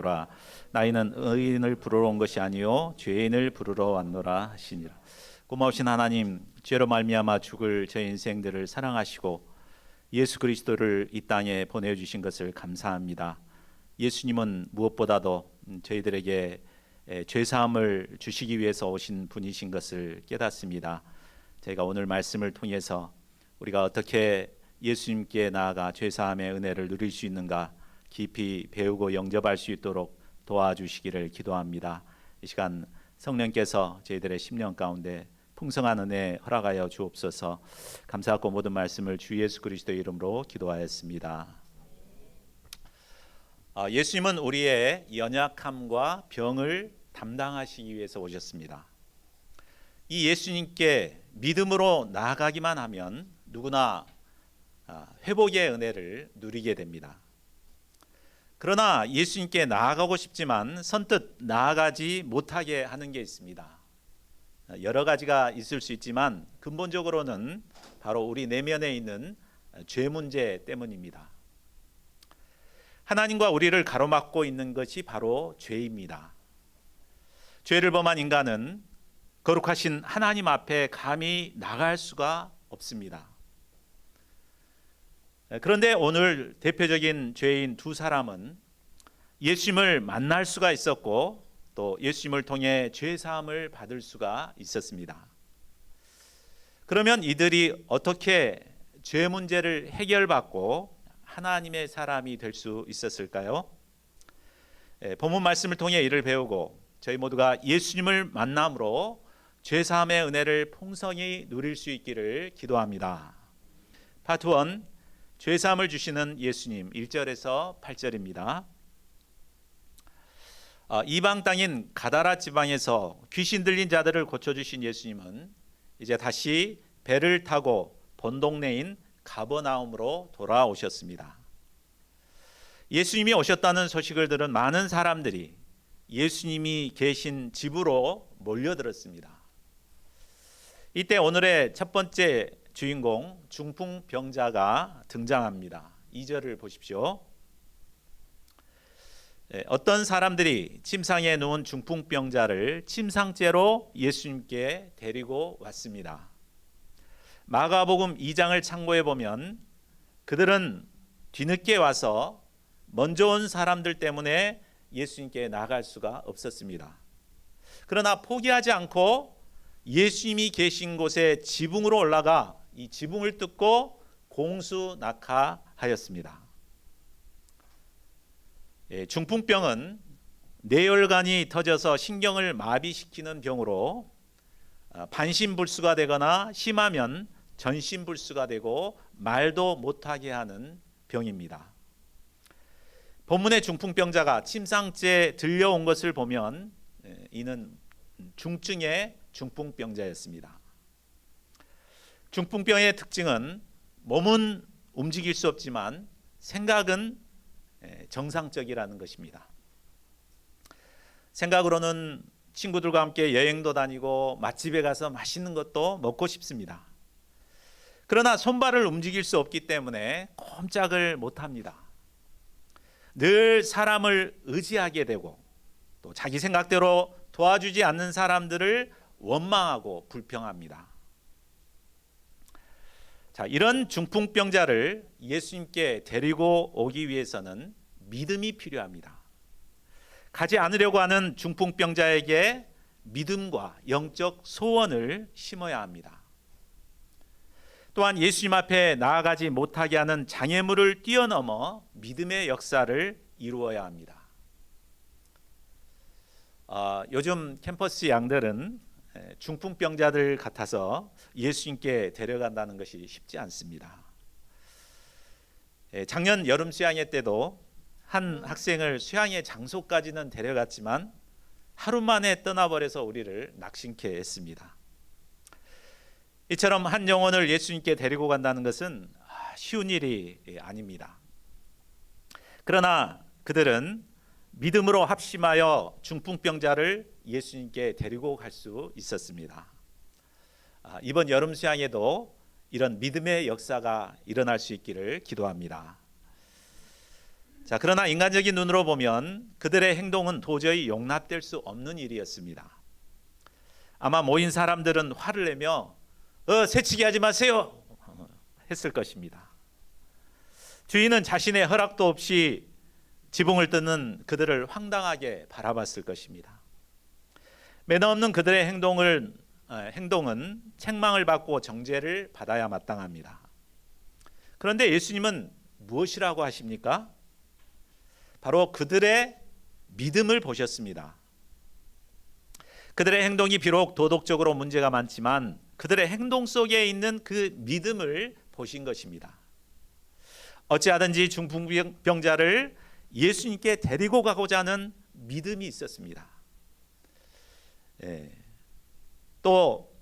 되도라. 나이는 의인을 부르러 온 것이 아니요 죄인을 부르러 왔노라 하시니라. 고마우신 하나님, 죄로 말미암아 죽을 저희 인생들을 사랑하시고 예수 그리스도를 이 땅에 보내주신 것을 감사합니다. 예수님은 무엇보다도 저희들에게 죄사함을 주시기 위해서 오신 분이신 것을 깨닫습니다. 저희가 오늘 말씀을 통해서 우리가 어떻게 예수님께 나아가 죄사함의 은혜를 누릴 수 있는가 깊이 배우고 영접할 수 있도록 도와주시기를 기도합니다. 이 시간 성령께서 저희들의 심령 가운데 풍성한 은혜 허락하여 주옵소서. 감사하고 모든 말씀을 주 예수 그리스도의 이름으로 기도하였습니다. 예수님은 우리의 연약함과 병을 담당하시기 위해서 오셨습니다. 이 예수님께 믿음으로 나아가기만 하면 누구나 회복의 은혜를 누리게 됩니다. 그러나 예수님께 나아가고 싶지만 선뜻 나아가지 못하게 하는 게 있습니다. 여러 가지가 있을 수 있지만 근본적으로는 바로 우리 내면에 있는 죄 문제 때문입니다. 하나님과 우리를 가로막고 있는 것이 바로 죄입니다. 죄를 범한 인간은 거룩하신 하나님 앞에 감히 나갈 수가 없습니다. 그런데 오늘 대표적인 죄인 두 사람은 예수님을 만날 수가 있었고 또 예수님을 통해 죄사함을 받을 수가 있었습니다. 그러면 이들이 어떻게 죄 문제를 해결받고 하나님의 사람이 될 수 있었을까요? 본문 말씀을 통해 이를 배우고 저희 모두가 예수님을 만남으로 죄사함의 은혜를 풍성히 누릴 수 있기를 기도합니다. 파트 1, 죄사함을 주시는 예수님, 1절에서 8절입니다. 이방 땅인 가다라 지방에서 귀신 들린 자들을 고쳐주신 예수님은 이제 다시 배를 타고 본 동네인 가버나움으로 돌아오셨습니다. 예수님이 오셨다는 소식을 들은 많은 사람들이 예수님이 계신 집으로 몰려들었습니다. 이때 오늘의 첫 번째 주인공 중풍병자가 등장합니다. 2절을 보십시오. 어떤 사람들이 침상에 누운 중풍병자를 침상째로 예수님께 데리고 왔습니다. 마가복음 2장을 참고해 보면 그들은 뒤늦게 와서 먼저 온 사람들 때문에 예수님께 나갈 수가 없었습니다. 그러나 포기하지 않고 예수님이 계신 곳에 지붕으로 올라가 이 지붕을 뜯고 공수낙하하였습니다. 중풍병은 뇌혈관이 터져서 신경을 마비시키는 병으로 반신불수가 되거나 심하면 전신불수가 되고 말도 못하게 하는 병입니다. 본문의 중풍병자가 침상째 들려온 것을 보면 이는 중증의 중풍병자였습니다. 중풍병의 특징은 몸은 움직일 수 없지만 생각은 정상적이라는 것입니다. 생각으로는 친구들과 함께 여행도 다니고 맛집에 가서 맛있는 것도 먹고 싶습니다. 그러나 손발을 움직일 수 없기 때문에 꼼짝을 못합니다. 늘 사람을 의지하게 되고 또 자기 생각대로 도와주지 않는 사람들을 원망하고 불평합니다. 자, 이런 중풍병자를 예수님께 데리고 오기 위해서는 믿음이 필요합니다. 가지 않으려고 하는 중풍병자에게 믿음과 영적 소원을 심어야 합니다. 또한 예수님 앞에 나아가지 못하게 하는 장애물을 뛰어넘어 믿음의 역사를 이루어야 합니다. 요즘 캠퍼스 양들은 중풍병자들 같아서 예수님께 데려간다는 것이 쉽지 않습니다. 작년 여름 수양회 때도 한 학생을 수양회 장소까지는 데려갔지만 하루 만에 떠나버려서 우리를 낙심케 했습니다. 이처럼 한 영혼을 예수님께 데리고 간다는 것은 쉬운 일이 아닙니다. 그러나 그들은 믿음으로 합심하여 중풍병자를 예수님께 데리고 갈 수 있었습니다. 이번 여름 수양에도 이런 믿음의 역사가 일어날 수 있기를 기도합니다. 자, 그러나 인간적인 눈으로 보면 그들의 행동은 도저히 용납될 수 없는 일이었습니다. 아마 모인 사람들은 화를 내며 새치기 하지 마세요 했을 것입니다. 주인은 자신의 허락도 없이 지붕을 뜯는 그들을 황당하게 바라봤을 것입니다. 매너 없는 그들의 행동은 책망을 받고 정죄를 받아야 마땅합니다. 그런데 예수님은 무엇이라고 하십니까? 바로 그들의 믿음을 보셨습니다. 그들의 행동이 비록 도덕적으로 문제가 많지만 그들의 행동 속에 있는 그 믿음을 보신 것입니다. 어찌하든지 중풍병자를 예수님께 데리고 가고자 하는 믿음이 있었습니다. 또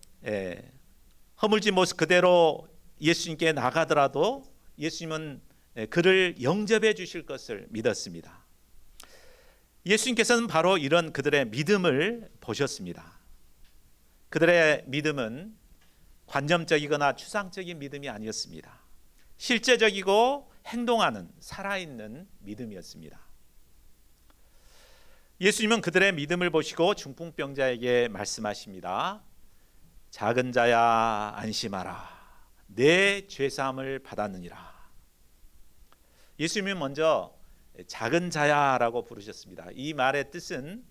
허물진 모습 그대로 예수님께 나가더라도 예수님은 그를 영접해 주실 것을 믿었습니다. 예수님께서는 바로 이런 그들의 믿음을 보셨습니다. 그들의 믿음은 관념적이거나 추상적인 믿음이 아니었습니다. 실제적이고 행동하는 살아있는 믿음이었습니다. 예수님은 그들의 믿음을 보시고 중풍병자에게 말씀하십니다. 작은 자야 안심하라. 내 죄사함을 받았느니라. 예수님이 먼저 작은 자야라고 부르셨습니다. 이 말의 뜻은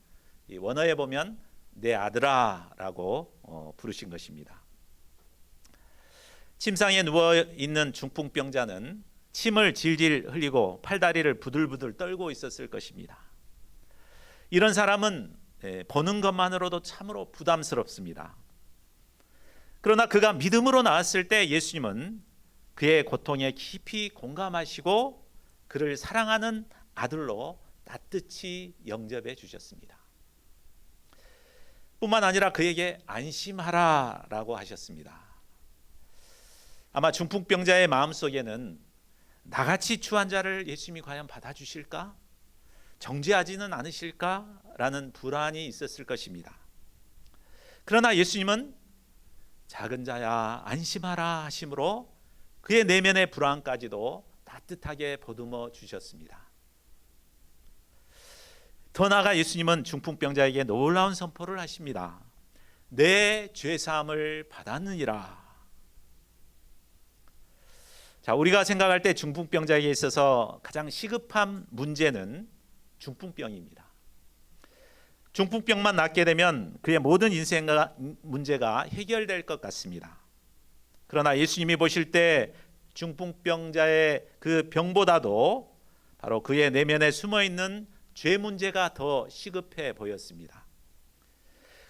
원어에 보면 내 아들아라고 부르신 것입니다. 침상에 누워있는 중풍병자는 침을 질질 흘리고 팔다리를 부들부들 떨고 있었을 것입니다. 이런 사람은 보는 것만으로도 참으로 부담스럽습니다. 그러나 그가 믿음으로 나왔을 때 예수님은 그의 고통에 깊이 공감하시고 그를 사랑하는 아들로 따뜻히 영접해 주셨습니다. 뿐만 아니라 그에게 안심하라라고 하셨습니다. 아마 중풍병자의 마음속에는 나같이 추한 자를 예수님이 과연 받아주실까? 정죄하지는 않으실까라는 불안이 있었을 것입니다. 그러나 예수님은 작은 자야 안심하라 하심으로 그의 내면의 불안까지도 따뜻하게 보듬어 주셨습니다. 더 나아가 예수님은 중풍병자에게 놀라운 선포를 하십니다. 내 죄사함을 받았느니라. 자, 우리가 생각할 때 중풍병자에게 있어서 가장 시급한 문제는 중풍병입니다. 중풍병만 낫게 되면 그의 모든 인생 문제가 해결될 것 같습니다. 그러나 예수님이 보실 때 중풍병자의 그 병보다도 바로 그의 내면에 숨어있는 죄 문제가 더 시급해 보였습니다.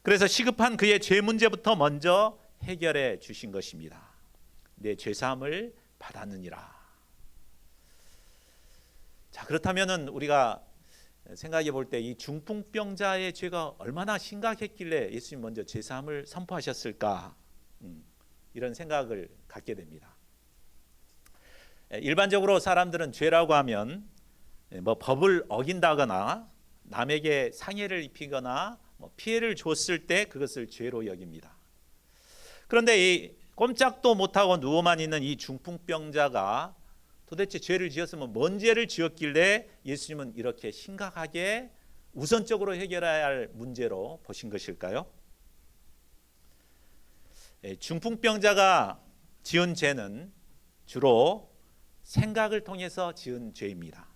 그래서 시급한 그의 죄 문제부터 먼저 해결해 주신 것입니다. 내 죄사함을 받았느니라. 자, 그렇다면은 우리가 생각해 볼 때 이 중풍병자의 죄가 얼마나 심각했길래 예수님 먼저 죄사함을 선포하셨을까? 이런 생각을 갖게 됩니다. 일반적으로 사람들은 죄라고 하면 법을 어긴다거나 남에게 상해를 입히거나 피해를 줬을 때 그것을 죄로 여깁니다. 그런데 이 꼼짝도 못하고 누워만 있는 이 중풍병자가 도대체 죄를 지었으면 뭔 죄를 지었길래 예수님은 이렇게 심각하게 우선적으로 해결해야 할 문제로 보신 것일까요? 중풍병자가 지은 죄는 주로 생각을 통해서 지은 죄입니다.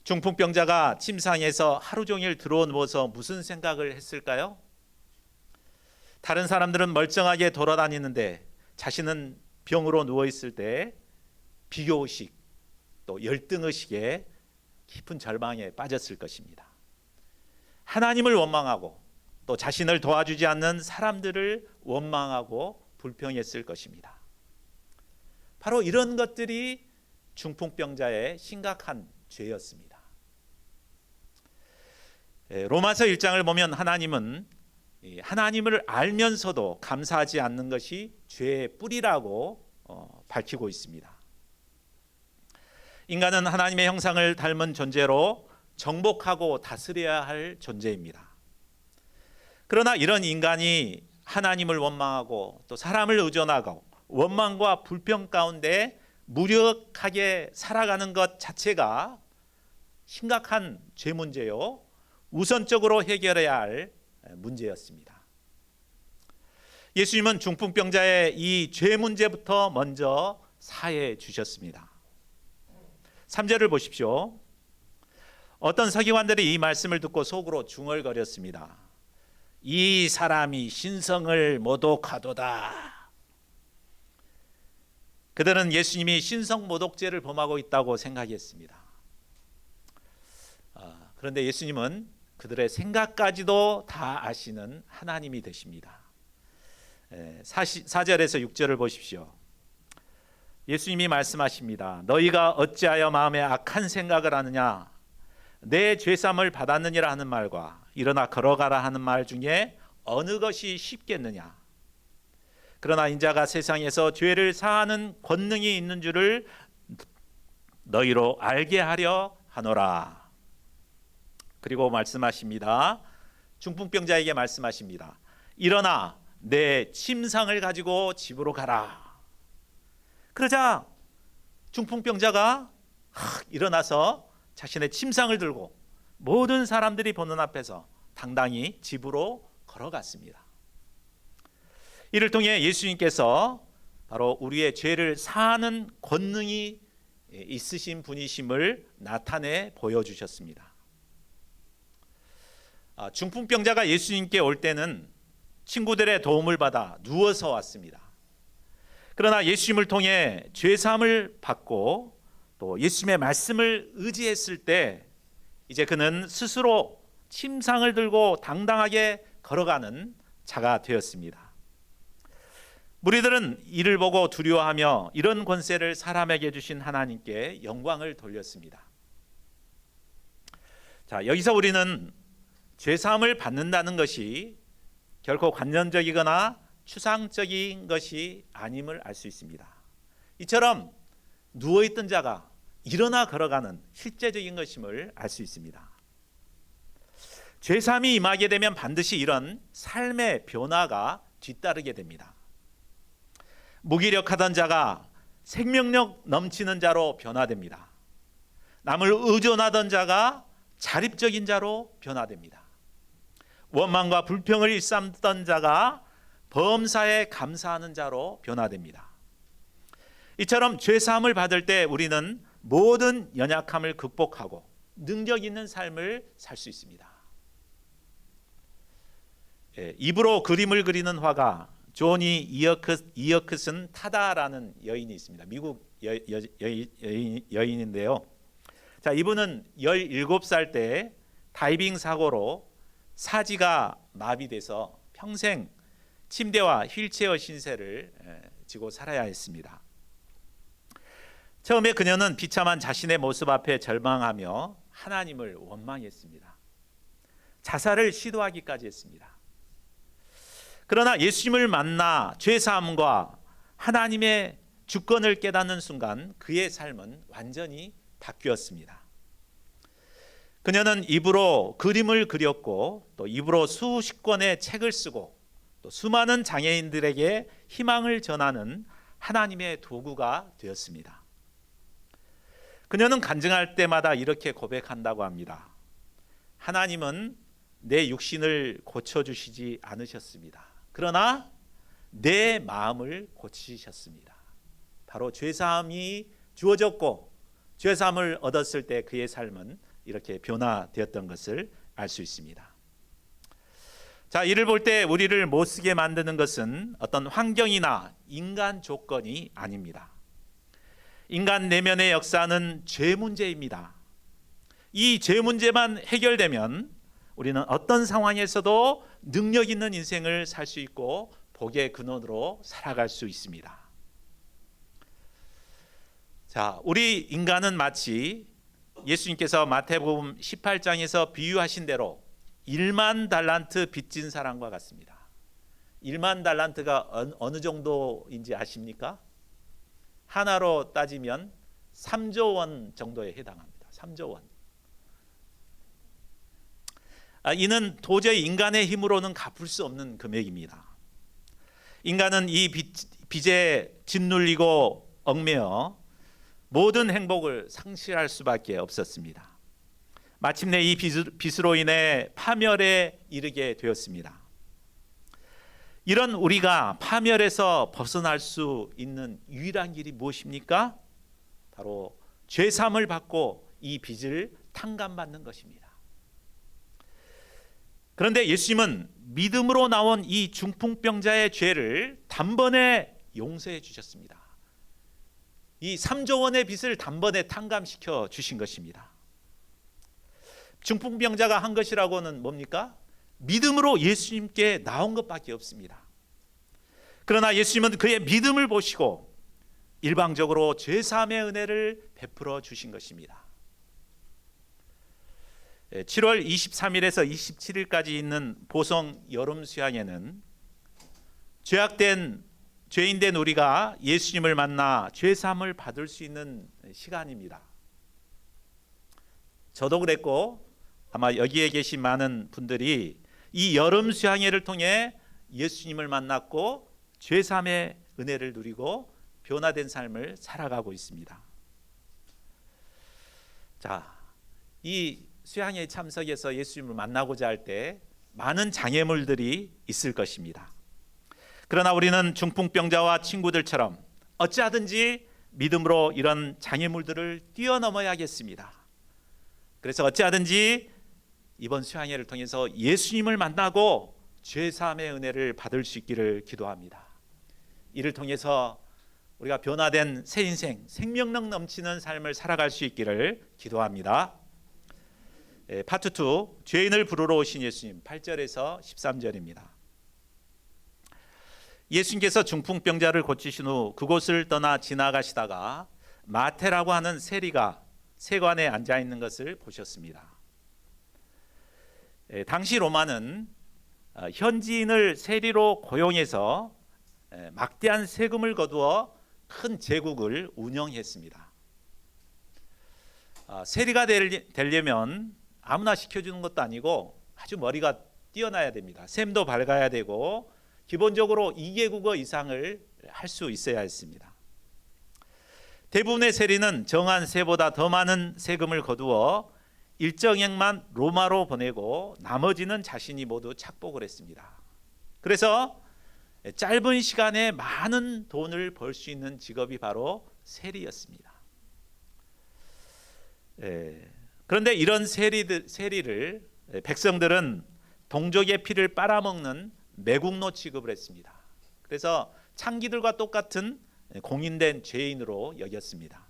중풍병자가 침상에서 하루 종일 들어 누워서 무슨 생각을 했을까요? 다른 사람들은 멀쩡하게 돌아다니는데 자신은 병으로 누워 있을 때 비교의식 또 열등의식에 깊은 절망에 빠졌을 것입니다. 하나님을 원망하고 또 자신을 도와주지 않는 사람들을 원망하고 불평했을 것입니다. 바로 이런 것들이 중풍병자의 심각한 죄였습니다. 로마서 1장을 보면 하나님은 하나님을 알면서도 감사하지 않는 것이 죄의 뿌리라고 밝히고 있습니다. 인간은 하나님의 형상을 닮은 존재로 정복하고 다스려야 할 존재입니다. 그러나 이런 인간이 하나님을 원망하고 또 사람을 의존하고 원망과 불평 가운데 무력하게 살아가는 것 자체가 심각한 죄 문제요, 우선적으로 해결해야 할 문제였습니다. 예수님은 중풍병자의 이 죄 문제부터 먼저 사해 주셨습니다. 3절을 보십시오. 어떤 서기관들이 이 말씀을 듣고 속으로 중얼거렸습니다. 이 사람이 신성을 모독하도다. 그들은 예수님이 신성모독죄를 범하고 있다고 생각했습니다. 그런데 예수님은 그들의 생각까지도 다 아시는 하나님이 되십니다. 4절에서 6절을 보십시오. 예수님이 말씀하십니다. 너희가 어찌하여 마음에 악한 생각을 하느냐? 내 죄삼을 받았느니라 하는 말과 일어나 걸어가라 하는 말 중에 어느 것이 쉽겠느냐? 그러나 인자가 세상에서 죄를 사하는 권능이 있는 줄을 너희로 알게 하려 하노라. 그리고 말씀하십니다. 중풍병자에게 말씀하십니다. 일어나 내 침상을 가지고 집으로 가라. 그러자 중풍병자가 일어나서 자신의 침상을 들고 모든 사람들이 보는 앞에서 당당히 집으로 걸어갔습니다. 이를 통해 예수님께서 바로 우리의 죄를 사하는 권능이 있으신 분이심을 나타내 보여주셨습니다. 중풍병자가 예수님께 올 때는 친구들의 도움을 받아 누워서 왔습니다. 그러나 예수님을 통해 죄사함을 받고 또 예수님의 말씀을 의지했을 때 이제 그는 스스로 침상을 들고 당당하게 걸어가는 자가 되었습니다. 무리들은 이를 보고 두려워하며 이런 권세를 사람에게 주신 하나님께 영광을 돌렸습니다. 자, 여기서 우리는 죄사함을 받는다는 것이 결코 관념적이거나 추상적인 것이 아님을 알 수 있습니다. 이처럼 누워있던 자가 일어나 걸어가는 실제적인 것임을 알 수 있습니다. 죄사함이 임하게 되면 반드시 이런 삶의 변화가 뒤따르게 됩니다. 무기력하던 자가 생명력 넘치는 자로 변화됩니다. 남을 의존하던 자가 자립적인 자로 변화됩니다. 원망과 불평을 일삼던 자가 범사에 감사하는 자로 변화됩니다. 이처럼 죄사함을 받을 때 우리는 모든 연약함을 극복하고 능력 있는 삶을 살 수 있습니다. 입으로 그림을 그리는 화가 조니 이어크슨 타다라는 여인이 있습니다. 미국 여인인데요. 자, 이분은 17살 때 다이빙 사고로 사지가 마비돼서 평생 침대와 휠체어 신세를 지고 살아야 했습니다. 처음에 그녀는 비참한 자신의 모습 앞에 절망하며 하나님을 원망했습니다. 자살을 시도하기까지 했습니다. 그러나 예수님을 만나 죄사함과 하나님의 주권을 깨닫는 순간 그의 삶은 완전히 바뀌었습니다. 그녀는 입으로 그림을 그렸고 또 입으로 수십 권의 책을 쓰고 또 수많은 장애인들에게 희망을 전하는 하나님의 도구가 되었습니다. 그녀는 간증할 때마다 이렇게 고백한다고 합니다. 하나님은 내 육신을 고쳐주시지 않으셨습니다. 그러나 내 마음을 고치셨습니다. 바로 죄사함이 주어졌고 죄사함을 얻었을 때 그의 삶은 이렇게 변화되었던 것을 알 수 있습니다. 자, 이를 볼 때 우리를 못쓰게 만드는 것은 어떤 환경이나 인간 조건이 아닙니다. 인간 내면의 역사는 죄 문제입니다. 이 죄 문제만 해결되면 우리는 어떤 상황에서도 능력 있는 인생을 살 수 있고 복의 근원으로 살아갈 수 있습니다. 자, 우리 인간은 마치 예수님께서 마태복음 18장에서 비유하신 대로 1만 달란트 빚진 사람과 같습니다. 1만 달란트가 어느 정도인지 아십니까? 하나로 따지면 3조 원 정도에 해당합니다. 3조 원. 이는 도저히 인간의 힘으로는 갚을 수 없는 금액입니다. 인간은 이 빚에 짓눌리고 얽매여 모든 행복을 상실할 수밖에 없었습니다. 마침내 이 빚으로 인해 파멸에 이르게 되었습니다. 이런 우리가 파멸에서 벗어날 수 있는 유일한 길이 무엇입니까? 바로 죄사함을 받고 이 빚을 탕감받는 것입니다. 그런데 예수님은 믿음으로 나온 이 중풍병자의 죄를 단번에 용서해 주셨습니다. 이 3조 원의 빚을 단번에 탕감시켜 주신 것입니다. 중풍병자가 한 것이라고는 뭡니까? 믿음으로 예수님께 나온 것밖에 없습니다. 그러나 예수님은 그의 믿음을 보시고 일방적으로 죄사함의 은혜를 베풀어 주신 것입니다. 7월 23일에서 27일까지 있는 보성 여름 수양회는 죄인된 우리가 예수님을 만나 죄사함을 받을 수 있는 시간입니다. 저도 그랬고 아마 여기에 계신 많은 분들이 이 여름 수양회를 통해 예수님을 만났고 죄사함의 은혜를 누리고 변화된 삶을 살아가고 있습니다. 자, 이 수양회에 참석해서 예수님을 만나고자 할 때 많은 장애물들이 있을 것입니다. 그러나 우리는 중풍병자와 친구들처럼 어찌하든지 믿음으로 이런 장애물들을 뛰어넘어야겠습니다. 그래서 어찌하든지 이번 수양회를 통해서 예수님을 만나고 죄사함의 은혜를 받을 수 있기를 기도합니다. 이를 통해서 우리가 변화된 새 인생, 생명력 넘치는 삶을 살아갈 수 있기를 기도합니다. 파트 2, 죄인을 부르러 오신 예수님, 8절에서 13절입니다. 예수님께서 중풍병자를 고치신 후 그곳을 떠나 지나가시다가 마태라고 하는 세리가 세관에 앉아 있는 것을 보셨습니다. 당시 로마는 현지인을 세리로 고용해서 막대한 세금을 거두어 큰 제국을 운영했습니다. 세리가 되려면 아무나 시켜주는 것도 아니고 아주 머리가 뛰어나야 됩니다. 셈도 밝아야 되고 기본적으로 2개국어 이상을 할 수 있어야 했습니다. 대부분의 세리는 정한 세보다 더 많은 세금을 거두어 일정액만 로마로 보내고 나머지는 자신이 모두 착복을 했습니다. 그래서 짧은 시간에 많은 돈을 벌 수 있는 직업이 바로 세리였습니다. 그런데 이런 세리를 백성들은 동족의 피를 빨아먹는 매국노 취급을 했습니다. 그래서 창기들과 똑같은 공인된 죄인으로 여겼습니다.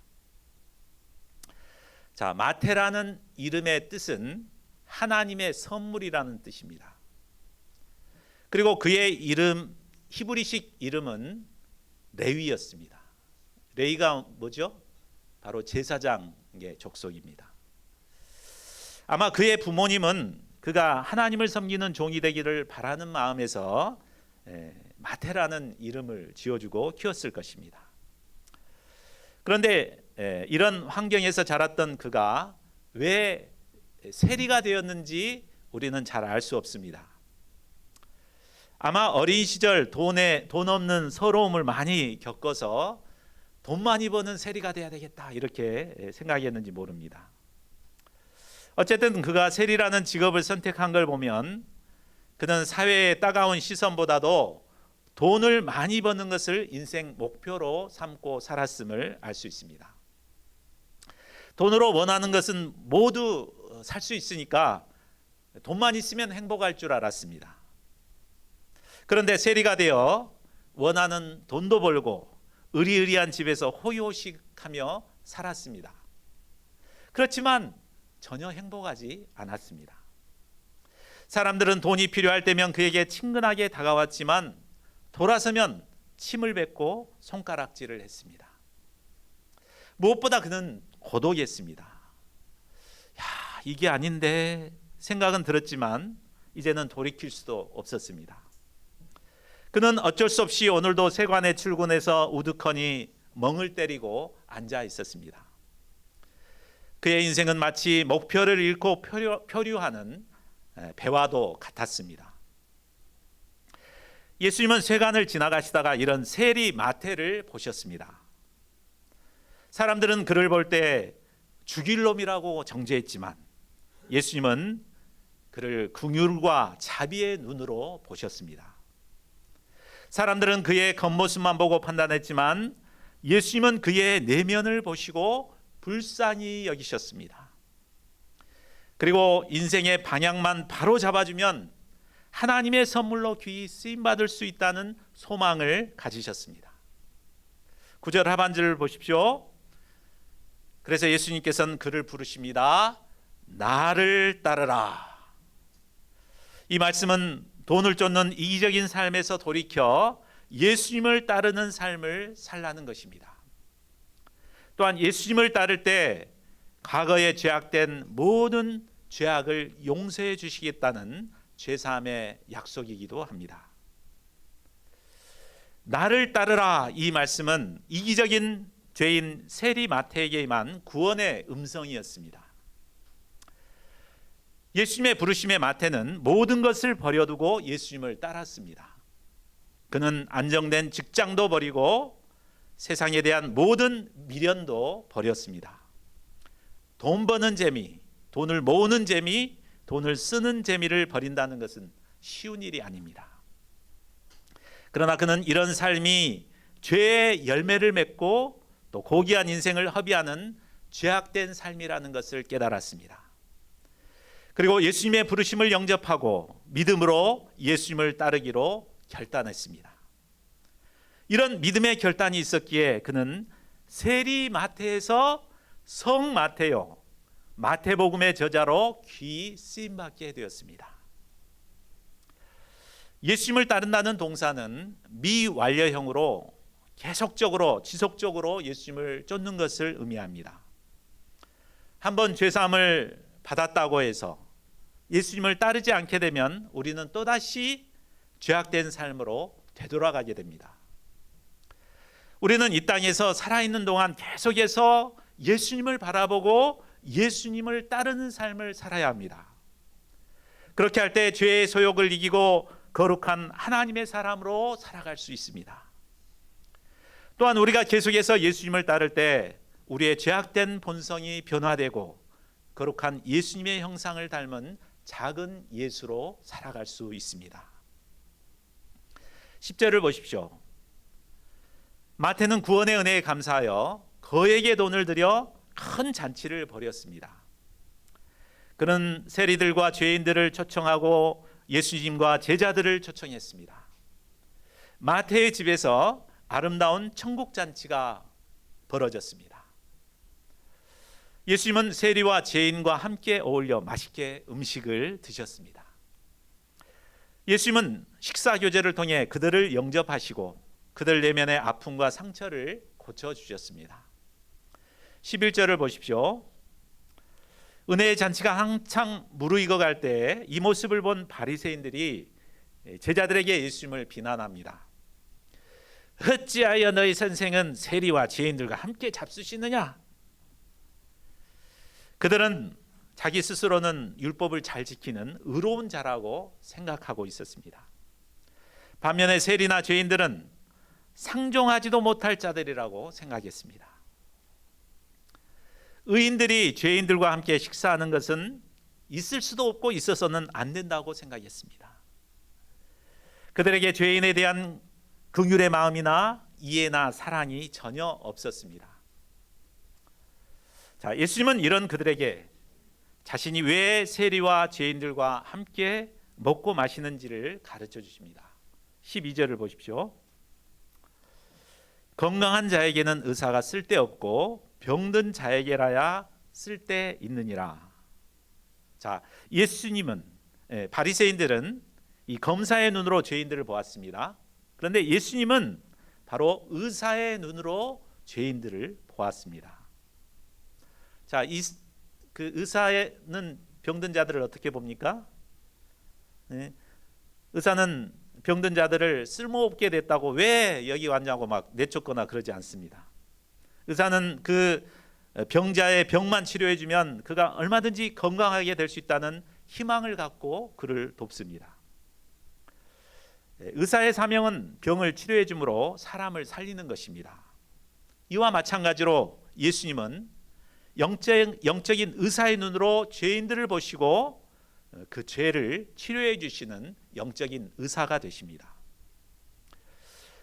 자, 마태라는 이름의 뜻은 하나님의 선물이라는 뜻입니다. 그리고 그의 이름, 히브리식 이름은 레위였습니다. 레위가 뭐죠? 바로 제사장의 족속입니다. 아마 그의 부모님은 그가 하나님을 섬기는 종이 되기를 바라는 마음에서 마태라는 이름을 지어주고 키웠을 것입니다. 그런데 이런 환경에서 자랐던 그가 왜 세리가 되었는지 우리는 잘 알 수 없습니다. 아마 어린 시절 돈 없는 서러움을 많이 겪어서 돈 많이 버는 세리가 돼야 되겠다 이렇게 생각했는지 모릅니다. 어쨌든 그가 세리라는 직업을 선택한 걸 보면 그는 사회의 따가운 시선보다도 돈을 많이 버는 것을 인생 목표로 삼고 살았음을 알 수 있습니다. 돈으로 원하는 것은 모두 살 수 있으니까 돈만 있으면 행복할 줄 알았습니다. 그런데 세리가 되어 원하는 돈도 벌고 의리의리한 집에서 호의호식하며 살았습니다. 그렇지만 전혀 행복하지 않았습니다. 사람들은 돈이 필요할 때면 그에게 친근하게 다가왔지만 돌아서면 침을 뱉고 손가락질을 했습니다. 무엇보다 그는 고독했습니다. 야, 이게 아닌데 생각은 들었지만 이제는 돌이킬 수도 없었습니다. 그는 어쩔 수 없이 오늘도 세관에 출근해서 우두커니 멍을 때리고 앉아 있었습니다. 그의 인생은 마치 목표를 잃고 표류하는 배와도 같았습니다. 예수님은 세관을 지나가시다가 이런 세리 마태를 보셨습니다. 사람들은 그를 볼 때 죽일 놈이라고 정죄했지만 예수님은 그를 긍휼과 자비의 눈으로 보셨습니다. 사람들은 그의 겉모습만 보고 판단했지만 예수님은 그의 내면을 보시고 불쌍히 여기셨습니다. 그리고 인생의 방향만 바로 잡아주면 하나님의 선물로 귀히 쓰임받을 수 있다는 소망을 가지셨습니다. 9절 하반절을 보십시오. 그래서 예수님께서는 그를 부르십니다. 나를 따르라. 이 말씀은 돈을 쫓는 이기적인 삶에서 돌이켜 예수님을 따르는 삶을 살라는 것입니다. 또한 예수님을 따를 때 과거에 죄악된 모든 죄악을 용서해 주시겠다는 죄사함의 약속이기도 합니다. 나를 따르라, 이 말씀은 이기적인 죄인 세리 마태에게만 구원의 음성이었습니다. 예수님의 부르심에 마태는 모든 것을 버려두고 예수님을 따랐습니다. 그는 안정된 직장도 버리고 세상에 대한 모든 미련도 버렸습니다. 돈 버는 재미, 돈을 모으는 재미, 돈을 쓰는 재미를 버린다는 것은 쉬운 일이 아닙니다. 그러나 그는 이런 삶이 죄의 열매를 맺고 또 고귀한 인생을 허비하는 죄악된 삶이라는 것을 깨달았습니다. 그리고 예수님의 부르심을 영접하고 믿음으로 예수님을 따르기로 결단했습니다. 이런 믿음의 결단이 있었기에 그는 세리 마태에서 성 마태요, 마태복음의 저자로 귀히 쓰임받게 되었습니다. 예수님을 따른다는 동사는 미완료형으로 계속적으로 지속적으로 예수님을 쫓는 것을 의미합니다. 한번 죄사함을 받았다고 해서 예수님을 따르지 않게 되면 우리는 또다시 죄악된 삶으로 되돌아가게 됩니다. 우리는 이 땅에서 살아있는 동안 계속해서 예수님을 바라보고 예수님을 따르는 삶을 살아야 합니다. 그렇게 할 때 죄의 소욕을 이기고 거룩한 하나님의 사람으로 살아갈 수 있습니다. 또한 우리가 계속해서 예수님을 따를 때 우리의 죄악된 본성이 변화되고 거룩한 예수님의 형상을 닮은 작은 예수로 살아갈 수 있습니다. 10절을 보십시오. 마태는 구원의 은혜에 감사하여 거액의 돈을 들여 큰 잔치를 벌였습니다. 그는 세리들과 죄인들을 초청하고 예수님과 제자들을 초청했습니다. 마태의 집에서 아름다운 천국 잔치가 벌어졌습니다. 예수님은 세리와 죄인과 함께 어울려 맛있게 음식을 드셨습니다. 예수님은 식사 교제를 통해 그들을 영접하시고 그들 내면의 아픔과 상처를 고쳐주셨습니다. 11절을 보십시오. 은혜의 잔치가 한창 무르익어갈 때 이 모습을 본 바리새인들이 제자들에게 예수님을 비난합니다. 어찌하여 너희 선생은 세리와 죄인들과 함께 잡수시느냐? 그들은 자기 스스로는 율법을 잘 지키는 의로운 자라고 생각하고 있었습니다. 반면에 세리나 죄인들은 상종하지도 못할 자들이라고 생각했습니다. 의인들이 죄인들과 함께 식사하는 것은 있을 수도 없고 있어서는 안 된다고 생각했습니다. 그들에게 죄인에 대한 긍휼의 마음이나 이해나 사랑이 전혀 없었습니다. 자, 예수님은 이런 그들에게 자신이 왜 세리와 죄인들과 함께 먹고 마시는지를 가르쳐 주십니다. 12절을 보십시오. 건강한 자에게는 의사가 쓸데없고 병든 자에게라야 쓸데있느니라. 자, 예수님은 바리새인들은 이 검사의 눈으로 죄인들을 보았습니다. 그런데 예수님은 바로 의사의 눈으로 죄인들을 보았습니다. 자, 그 의사는 병든 자들을 어떻게 봅니까? 의사는 병든 자들을 쓸모없게 됐다고 왜 여기 왔냐고 막 내쫓거나 그러지 않습니다. 의사는 그 병자의 병만 치료해 주면 그가 얼마든지 건강하게 될 수 있다는 희망을 갖고 그를 돕습니다. 의사의 사명은 병을 치료해 줌으로 사람을 살리는 것입니다. 이와 마찬가지로 예수님은 영적인 의사의 눈으로 죄인들을 보시고 그 죄를 치료해 주시는 영적인 의사가 되십니다.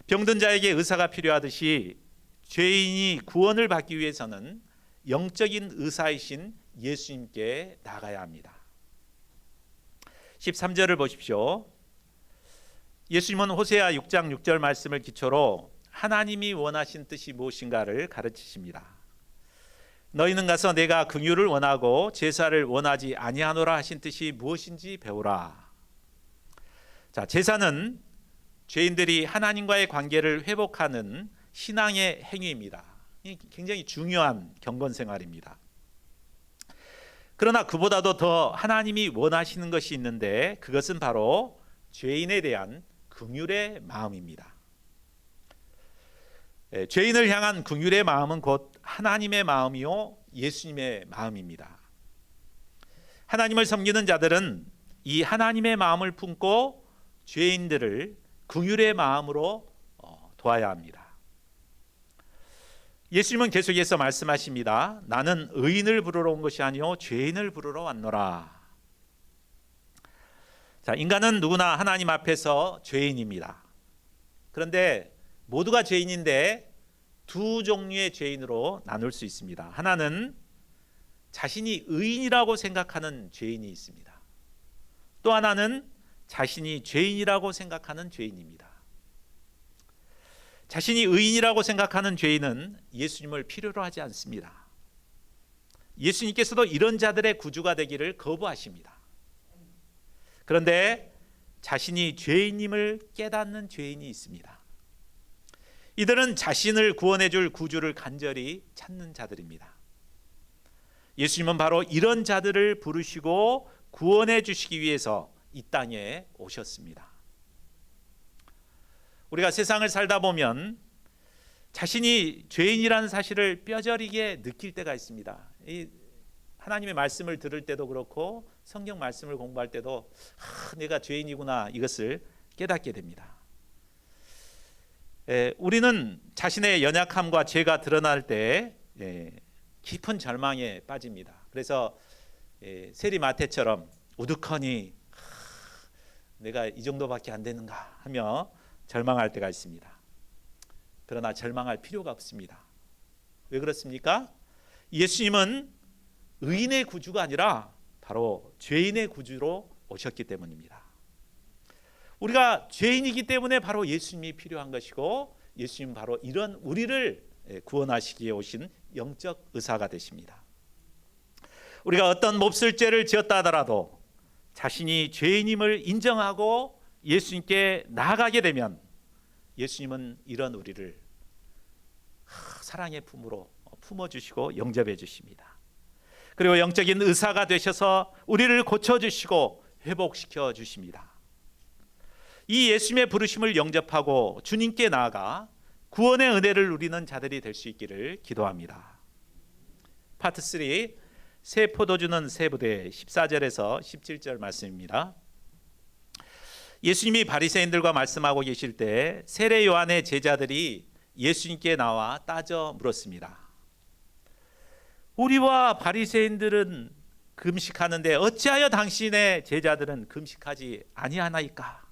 병든 자에게 의사가 필요하듯이 죄인이 구원을 받기 위해서는 영적인 의사이신 예수님께 나가야 합니다. 13절을 보십시오. 예수님은 호세아 6장 6절 말씀을 기초로 하나님이 원하신 뜻이 무엇인가를 가르치십니다. 너희는 가서 내가 긍휼을 원하고 제사를 원하지 아니하노라 하신 뜻이 무엇인지 배우라. 자, 제사는 죄인들이 하나님과의 관계를 회복하는 신앙의 행위입니다. 굉장히 중요한 경건 생활입니다. 그러나 그보다도 더 하나님이 원하시는 것이 있는데 그것은 바로 죄인에 대한 긍휼의 마음입니다. 죄인을 향한 긍휼의 마음은 곧 하나님의 마음이요 예수님의 마음입니다. 하나님을 섬기는 자들은 이 하나님의 마음을 품고 죄인들을 긍휼의 마음으로 도와야 합니다. 예수님은 계속해서 말씀하십니다. 나는 의인을 부르러 온 것이 아니요 죄인을 부르러 왔노라. 자, 인간은 누구나 하나님 앞에서 죄인입니다. 그런데 모두가 죄인인데 두 종류의 죄인으로 나눌 수 있습니다. 하나는 자신이 의인이라고 생각하는 죄인이 있습니다. 또 하나는 자신이 죄인이라고 생각하는 죄인입니다. 자신이 의인이라고 생각하는 죄인은 예수님을 필요로 하지 않습니다. 예수님께서도 이런 자들의 구주가 되기를 거부하십니다. 그런데 자신이 죄인임을 깨닫는 죄인이 있습니다. 이들은 자신을 구원해 줄 구주를 간절히 찾는 자들입니다. 예수님은 바로 이런 자들을 부르시고 구원해 주시기 위해서 이 땅에 오셨습니다. 우리가 세상을 살다 보면 자신이 죄인이라는 사실을 뼈저리게 느낄 때가 있습니다. 이 하나님의 말씀을 들을 때도 그렇고 성경 말씀을 공부할 때도 내가 죄인이구나 이것을 깨닫게 됩니다. 우리는 자신의 연약함과 죄가 드러날 때 깊은 절망에 빠집니다. 그래서 세리마태처럼 우두커니 내가 이 정도밖에 안 되는가 하며 절망할 때가 있습니다. 그러나 절망할 필요가 없습니다. 왜 그렇습니까? 예수님은 의인의 구주가 아니라 바로 죄인의 구주로 오셨기 때문입니다. 우리가 죄인이기 때문에 바로 예수님이 필요한 것이고 예수님은 바로 이런 우리를 구원하시기에 오신 영적 의사가 되십니다. 우리가 어떤 몹쓸 죄를 지었다 하더라도 자신이 죄인임을 인정하고 예수님께 나아가게 되면 예수님은 이런 우리를 사랑의 품으로 품어주시고 영접해 주십니다. 그리고 영적인 의사가 되셔서 우리를 고쳐주시고 회복시켜 주십니다. 이 예수님의 부르심을 영접하고 주님께 나아가 구원의 은혜를 누리는 자들이 될 수 있기를 기도합니다. 파트 3 새 포도주는 새 부대 14절에서 17절 말씀입니다. 예수님이 바리새인들과 말씀하고 계실 때 세례 요한의 제자들이 예수님께 나와 따져 물었습니다. 우리와 바리새인들은 금식하는데 어찌하여 당신의 제자들은 금식하지 아니하나이까?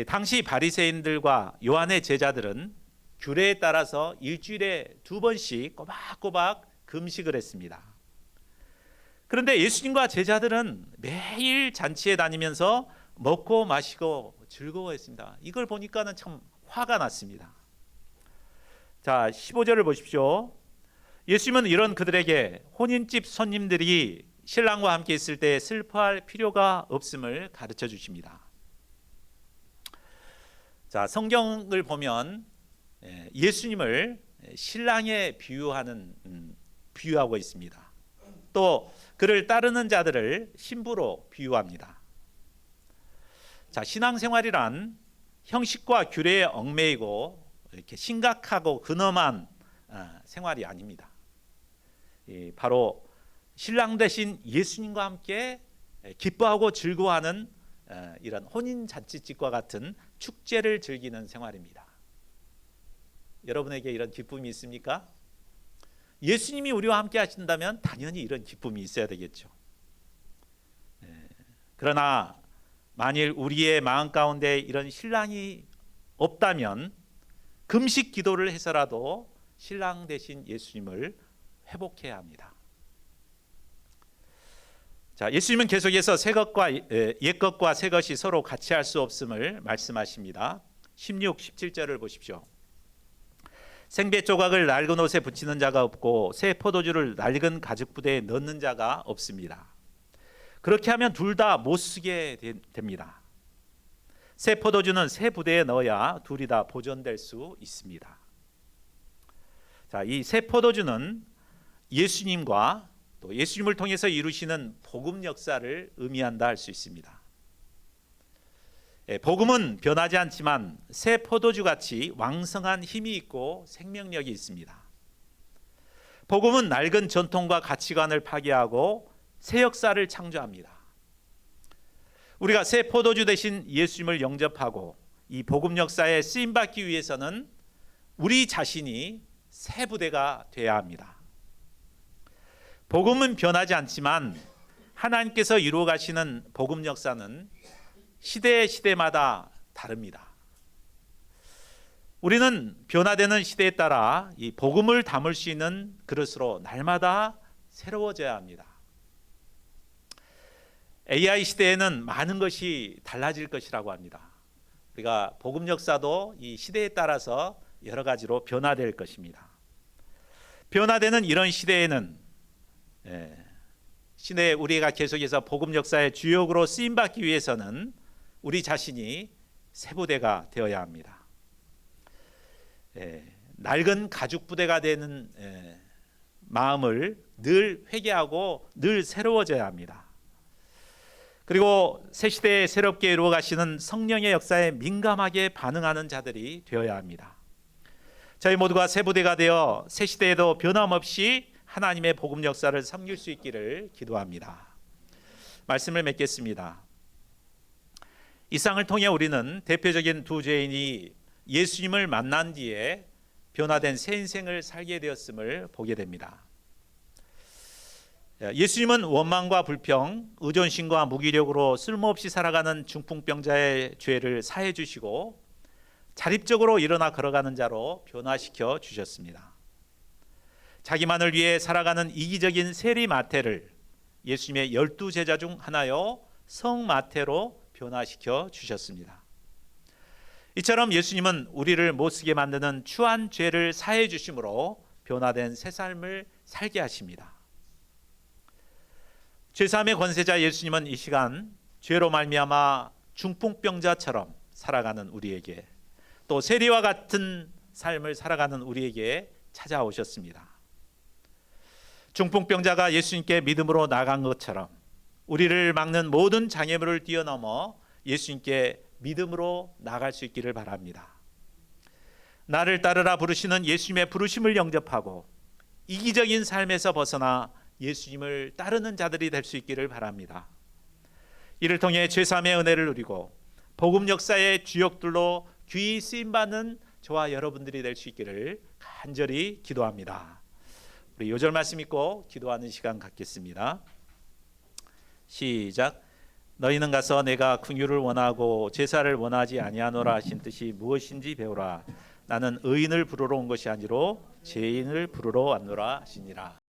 당시 바리새인들과 요한의 제자들은 규례에 따라서 일주일에 2번씩 꼬박꼬박 금식을 했습니다. 그런데 예수님과 제자들은 매일 잔치에 다니면서 먹고 마시고 즐거워했습니다. 이걸 보니까는 참 화가 났습니다. 자, 15절을 보십시오. 예수님은 이런 그들에게 혼인집 손님들이 신랑과 함께 있을 때 슬퍼할 필요가 없음을 가르쳐 주십니다. 자, 성경을 보면 예수님을 신랑에 비유하고 있습니다. 또 그를 따르는 자들을 신부로 비유합니다. 자, 신앙생활이란 형식과 규례에 얽매이고 이렇게 심각하고 근엄한 생활이 아닙니다. 바로 신랑 되신 예수님과 함께 기뻐하고 즐거워하는 이런 혼인 잔치집과 같은 축제를 즐기는 생활입니다. 여러분에게 이런 기쁨이 있습니까? 예수님이 우리와 함께 하신다면 당연히 이런 기쁨이 있어야 되겠죠. 그러나 만일 우리의 마음 가운데 이런 신랑이 없다면 금식 기도를 해서라도 신랑 되신 예수님을 회복해야 합니다. 자, 예수님은 계속해서 새 것과 옛 것과 새 것이 서로 같이 할 수 없음을 말씀하십니다. 16, 17절을 보십시오. 생배 조각을 낡은 옷에 붙이는 자가 없고 새 포도주를 낡은 가죽 부대에 넣는 자가 없습니다. 그렇게 하면 둘 다 못 쓰게 됩니다. 새 포도주는 새 부대에 넣어야 둘이 다 보존될 수 있습니다. 자, 이 새 포도주는 예수님과 또 예수님을 통해서 이루시는 복음 역사를 의미한다 할 수 있습니다. 복음은 변하지 않지만 새 포도주 같이 왕성한 힘이 있고 생명력이 있습니다. 복음은 낡은 전통과 가치관을 파괴하고 새 역사를 창조합니다. 우리가 새 포도주 대신 예수님을 영접하고 이 복음 역사에 쓰임 받기 위해서는 우리 자신이 새 부대가 되어야 합니다. 복음은 변하지 않지만 하나님께서 이루어 가시는 복음 역사는 시대마다 다릅니다. 우리는 변화되는 시대에 따라 이 복음을 담을 수 있는 그릇으로 날마다 새로워져야 합니다. AI 시대에는 많은 것이 달라질 것이라고 합니다. 우리가 복음 역사도 이 시대에 따라서 여러 가지로 변화될 것입니다. 변화되는 이런 시대에는 시대에 우리가 계속해서 복음 역사의 주역으로 쓰임 받기 위해서는 우리 자신이 새 부대가 되어야 합니다. 낡은 가죽 부대가 되는 마음을 늘 회개하고 늘 새로워져야 합니다. 그리고 새 시대에 새롭게 이루어 가시는 성령의 역사에 민감하게 반응하는 자들이 되어야 합니다. 저희 모두가 새 부대가 되어 새 시대에도 변함없이 하나님의 복음 역사를 섬길 수 있기를 기도합니다. 말씀을 맺겠습니다. 이 쌍을 통해 우리는 대표적인 두 죄인이 예수님을 만난 뒤에 변화된 새 인생을 살게 되었음을 보게 됩니다. 예수님은 원망과 불평, 의존심과 무기력으로 쓸모없이 살아가는 중풍병자의 죄를 사해 주시고 자립적으로 일어나 걸어가는 자로 변화시켜 주셨습니다. 자기만을 위해 살아가는 이기적인 세리 마태를 예수님의 12제자 중 하나요 성 마태로 변화시켜 주셨습니다. 이처럼 예수님은 우리를 못쓰게 만드는 추한 죄를 사해 주심으로 변화된 새 삶을 살게 하십니다. 죄사함의 권세자 예수님은 이 시간 죄로 말미암아 중풍병자처럼 살아가는 우리에게 또 세리와 같은 삶을 살아가는 우리에게 찾아오셨습니다. 중풍병자가 예수님께 믿음으로 나간 것처럼 우리를 막는 모든 장애물을 뛰어넘어 예수님께 믿음으로 나갈 수 있기를 바랍니다. 나를 따르라 부르시는 예수님의 부르심을 영접하고 이기적인 삶에서 벗어나 예수님을 따르는 자들이 될 수 있기를 바랍니다. 이를 통해 죄사함의 은혜를 누리고 복음 역사의 주역들로 귀히 쓰임받는 저와 여러분들이 될 수 있기를 간절히 기도합니다. 우리 요절 말씀 읽고 기도하는 시간 갖겠습니다. 시작. 너희는 가서 내가 긍휼을 원하고 제사를 원하지 아니하노라 하신 뜻이 무엇인지 배우라. 나는 의인을 부르러 온 것이 아니로 죄인을 부르러 왔노라 하시니라.